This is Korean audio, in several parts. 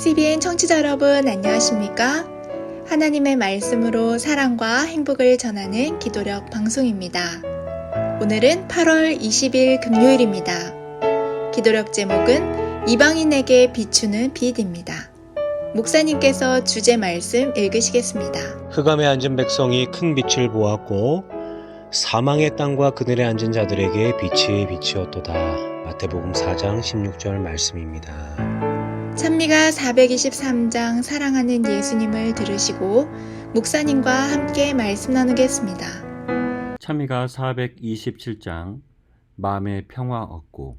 CBN 청취자 여러분 안녕하십니까? 하나님의 말씀으로 사랑과 행복을 전하는 기도력 방송입니다. 오늘은 8월 20일 금요일입니다. 기도력 제목은 이방인에게 비추는 빛입니다. 목사님께서 주제 말씀 읽으시겠습니다. 흑암에 앉은 백성이 큰 빛을 보았고 사망의 땅과 그들에 앉은 자들에게 빛이 비치었도다. 마태복음 4장 16절 말씀입니다. 찬미가 423장 사랑하는 예수님을 들으시고 목사님과 함께 말씀 나누겠습니다. 찬미가 427장 마음의 평화 얻고,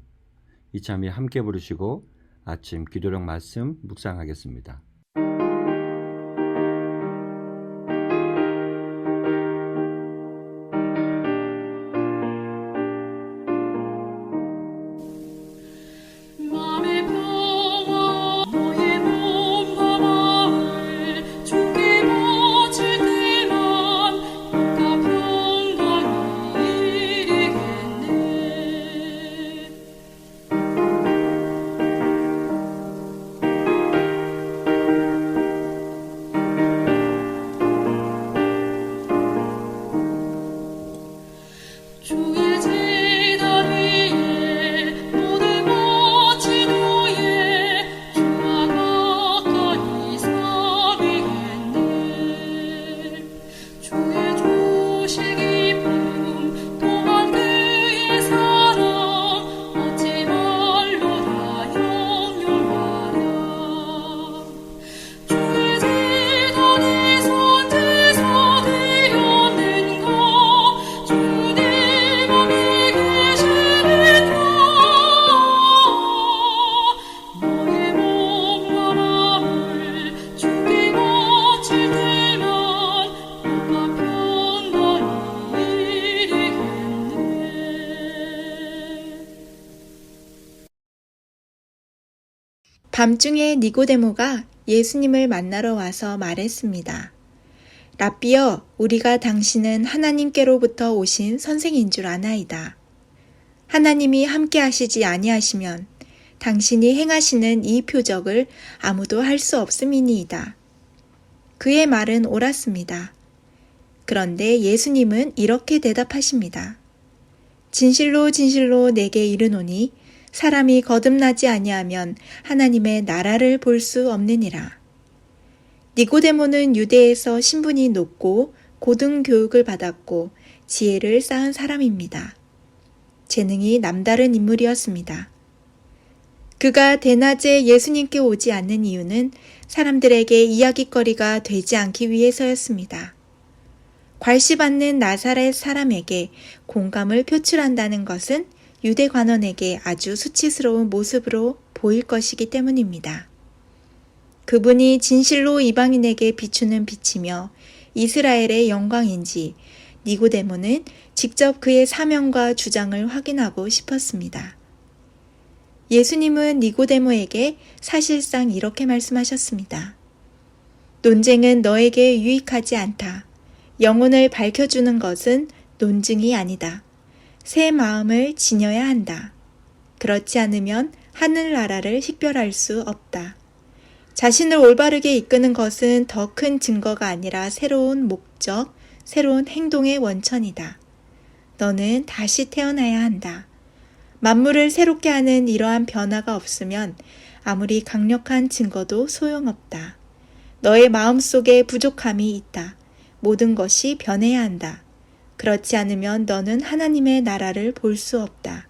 이 찬미 함께 부르시고 아침 기도력 말씀 묵상하겠습니다. 밤중에 니고데모가 예수님을 만나러 와서 말했습니다. 랍비여, 우리가 당신은 하나님께로부터 오신 선생인 줄 아나이다. 하나님이 함께 하시지 아니하시면 당신이 행하시는 이 표적을 아무도 할 수 없음이니이다. 그의 말은 옳았습니다. 그런데 예수님은 이렇게 대답하십니다. 진실로 진실로 내게 이르노니 사람이 거듭나지 아니하면 하나님의 나라를 볼 수 없느니라. 니고데모는 유대에서 신분이 높고 고등 교육을 받았고 지혜를 쌓은 사람입니다. 재능이 남다른 인물이었습니다. 그가 대낮에 예수님께 오지 않는 이유는 사람들에게 이야깃거리가 되지 않기 위해서였습니다. 괄시받는 나사렛 사람에게 공감을 표출한다는 것은 유대 관원에게 아주 수치스러운 모습으로 보일 것이기 때문입니다. 그분이 진실로 이방인에게 비추는 빛이며 이스라엘의 영광인지 니고데모는 직접 그의 사명과 주장을 확인하고 싶었습니다. 예수님은 니고데모에게 사실상 이렇게 말씀하셨습니다. 논쟁은 너에게 유익하지 않다. 영혼을 밝혀주는 것은 논증이 아니다. 새 마음을 지녀야 한다. 그렇지 않으면 하늘나라를 식별할 수 없다. 자신을 올바르게 이끄는 것은 더 큰 증거가 아니라 새로운 목적, 새로운 행동의 원천이다. 너는 다시 태어나야 한다. 만물을 새롭게 하는 이러한 변화가 없으면 아무리 강력한 증거도 소용없다. 너의 마음속에 부족함이 있다. 모든 것이 변해야 한다. 그렇지 않으면 너는 하나님의 나라를 볼 수 없다.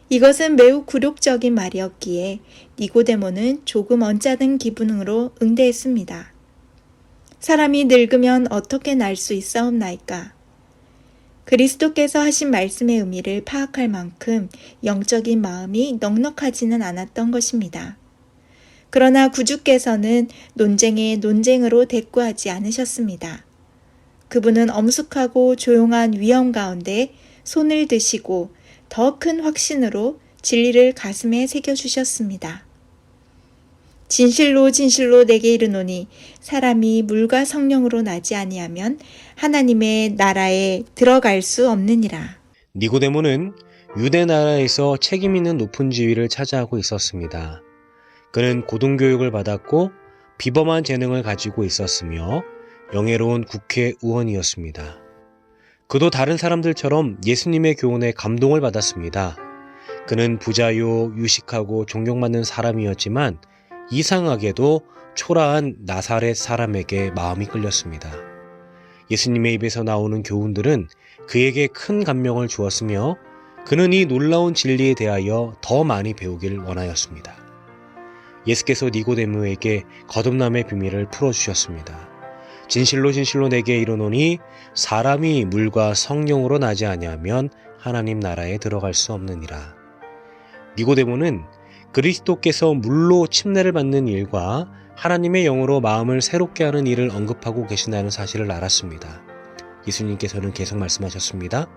이것은 매우 굴욕적인 말이었기에 니고데모는 조금 언짢은 기분으로 응대했습니다. 사람이 늙으면 어떻게 날 수 있사옵나이까? 그리스도께서 하신 말씀의 의미를 파악할 만큼 영적인 마음이 넉넉하지는 않았던 것입니다. 그러나 구주께서는 논쟁에 논쟁으로 대꾸하지 않으셨습니다. 그분은 엄숙하고 조용한 위험 가운데 손을 드시고 더 큰 확신으로 진리를 가슴에 새겨주셨습니다. 진실로 진실로 내게 이르노니 사람이 물과 성령으로 나지 아니하면 하나님의 나라에 들어갈 수 없느니라. 니고데모는 유대 나라에서 책임 있는 높은 지위를 차지하고 있었습니다. 그는 고등교육을 받았고 비범한 재능을 가지고 있었으며 영예로운 국회의원이었습니다. 그도 다른 사람들처럼 예수님의 교훈에 감동을 받았습니다. 그는 부자요, 유식하고 존경받는 사람이었지만 이상하게도 초라한 나사렛 사람에게 마음이 끌렸습니다. 예수님의 입에서 나오는 교훈들은 그에게 큰 감명을 주었으며 그는 이 놀라운 진리에 대하여 더 많이 배우길 원하였습니다. 예수께서 니고데모에게 거듭남의 비밀을 풀어주셨습니다. 진실로 진실로 내게 이르노니 사람이 물과 성령으로 나지 아니하면 하나님 나라에 들어갈 수 없느니라. 니고데모는 그리스도께서 물로 침례를 받는 일과 하나님의 영으로 마음을 새롭게 하는 일을 언급하고 계신다는 사실을 알았습니다. 예수님께서는 계속 말씀하셨습니다.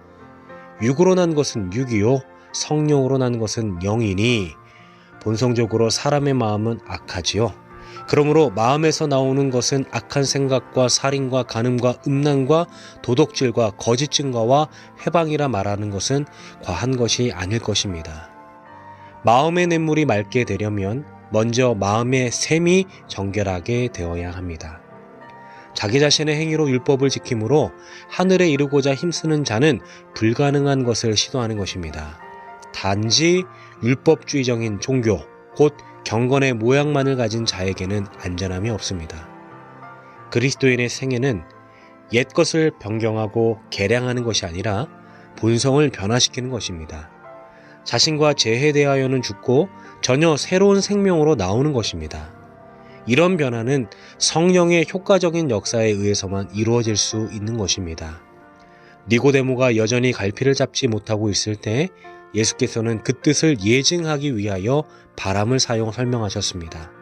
육으로 난 것은 육이요 성령으로 난 것은 영이니 본성적으로 사람의 마음은 악하지요. 그러므로 마음에서 나오는 것은 악한 생각과 살인과 간음과 음란과 도덕질과 거짓 증거와 해방이라 말하는 것은 과한 것이 아닐 것입니다. 마음의 냇물이 맑게 되려면 먼저 마음의 샘이 정결하게 되어야 합니다. 자기 자신의 행위로 율법을 지킴으로 하늘에 이르고자 힘쓰는 자는 불가능한 것을 시도하는 것입니다. 단지 율법주의적인 종교, 곧 경건의 모양만을 가진 자에게는 안전함이 없습니다. 그리스도인의 생애는 옛 것을 변경하고 개량하는 것이 아니라 본성을 변화시키는 것입니다. 자신과 죄에 대하여는 죽고 전혀 새로운 생명으로 나오는 것입니다. 이런 변화는 성령의 효과적인 역사에 의해서만 이루어질 수 있는 것입니다. 니고데모가 여전히 갈피를 잡지 못하고 있을 때 예수께서는 그 뜻을 예증하기 위하여 바람을 설명하셨습니다.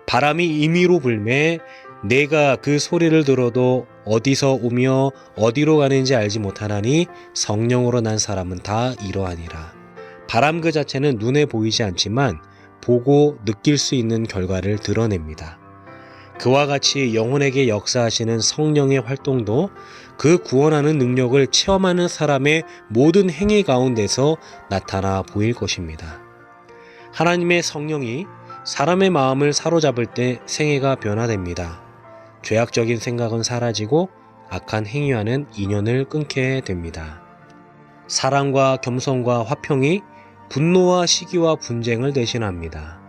바람이 임의로 불매 내가 그 소리를 들어도 어디서 오며 어디로 가는지 알지 못하나니 성령으로 난 사람은 다 이러하니라. 바람 그 자체는 눈에 보이지 않지만 보고 느낄 수 있는 결과를 드러냅니다. 그와 같이 영혼에게 역사하시는 성령의 활동도 그 구원하는 능력을 체험하는 사람의 모든 행위 가운데서 나타나 보일 것입니다. 하나님의 성령이 사람의 마음을 사로잡을 때 생애가 변화됩니다. 죄악적인 생각은 사라지고 악한 행위와는 인연을 끊게 됩니다. 사랑과 겸손과 화평이 분노와 시기와 분쟁을 대신합니다.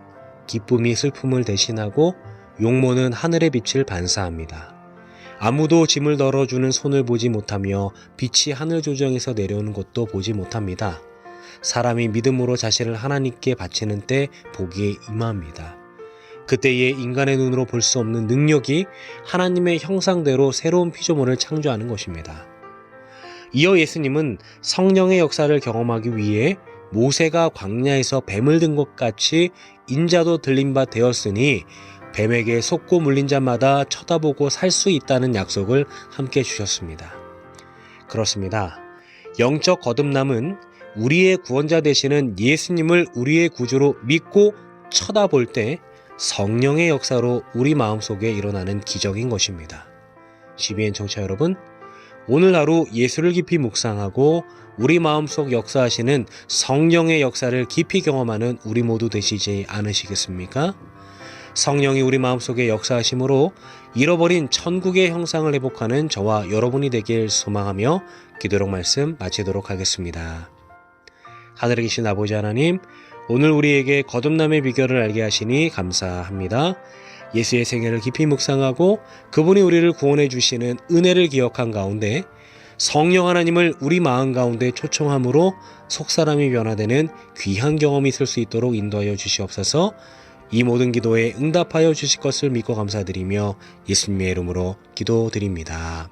기쁨이 슬픔을 대신하고 용모는 하늘의 빛을 반사합니다. 아무도 짐을 덜어주는 손을 보지 못하며 빛이 하늘 조정에서 내려오는 것도 보지 못합니다. 사람이 믿음으로 자신을 하나님께 바치는 때 복이 임합니다. 그때에 인간의 눈으로 볼 수 없는 능력이 하나님의 형상대로 새로운 피조물을 창조하는 것입니다. 이어 예수님은 성령의 역사를 경험하기 위해 모세가 광야에서 뱀을 든 것 같이 인자도 들린 바 되었으니 뱀에게 속고 물린 자마다 쳐다보고 살 수 있다는 약속을 함께 주셨습니다. 그렇습니다. 영적 거듭남은 우리의 구원자 되시는 예수님을 우리의 구주로 믿고 쳐다볼 때 성령의 역사로 우리 마음속에 일어나는 기적인 것입니다. CBN 청취자 여러분, 오늘 하루 예수를 깊이 묵상하고 우리 마음속 역사하시는 성령의 역사를 깊이 경험하는 우리 모두 되시지 않으시겠습니까? 성령이 우리 마음속에 역사하심으로 잃어버린 천국의 형상을 회복하는 저와 여러분이 되길 소망하며 기도록 말씀 마치도록 하겠습니다. 하늘에 계신 아버지 하나님, 오늘 우리에게 거듭남의 비결을 알게 하시니 감사합니다. 예수의 생애를 깊이 묵상하고 그분이 우리를 구원해 주시는 은혜를 기억한 가운데 성령 하나님을 우리 마음 가운데 초청함으로 속사람이 변화되는 귀한 경험이 있을 수 있도록 인도하여 주시옵소서. 이 모든 기도에 응답하여 주실 것을 믿고 감사드리며 예수님의 이름으로 기도드립니다.